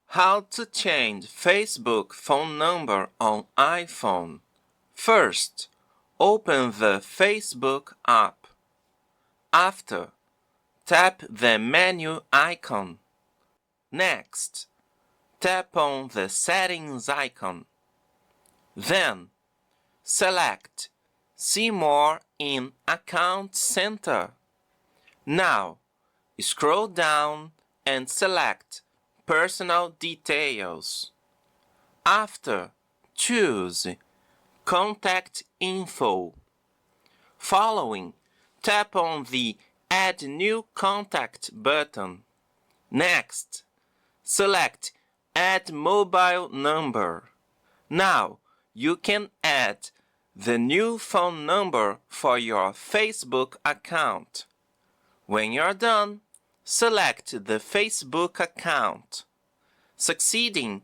How to change Facebook phone number on iPhone. First, open the Facebook app. After, tap the menu icon. Next, tap on the settings icon. Then, select See More in Account Center. Now, scroll down and select Personal Details. After, choose Contact Info. Following, tap on the Add New Contact button. Next, select Add Mobile Number. Now, you can add the new phone number for your Facebook account. When you're done, select the Facebook account. Succeeding,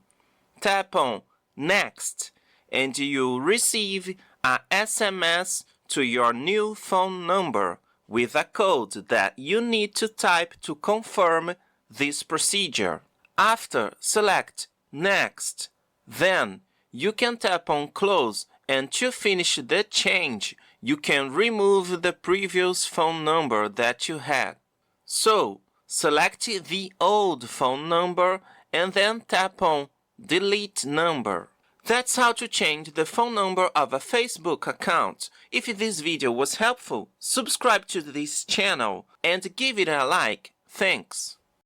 tap on Next and you'll receive a SMS to your new phone number with a code that you need to type to confirm this procedure. After, select Next. Then, you can tap on Close, and to finish the change, you can remove the previous phone number that you had. So, select the old phone number and then tap on Delete Number. That's how to change the phone number of a Facebook account. If this video was helpful, subscribe to this channel and give it a like. Thanks.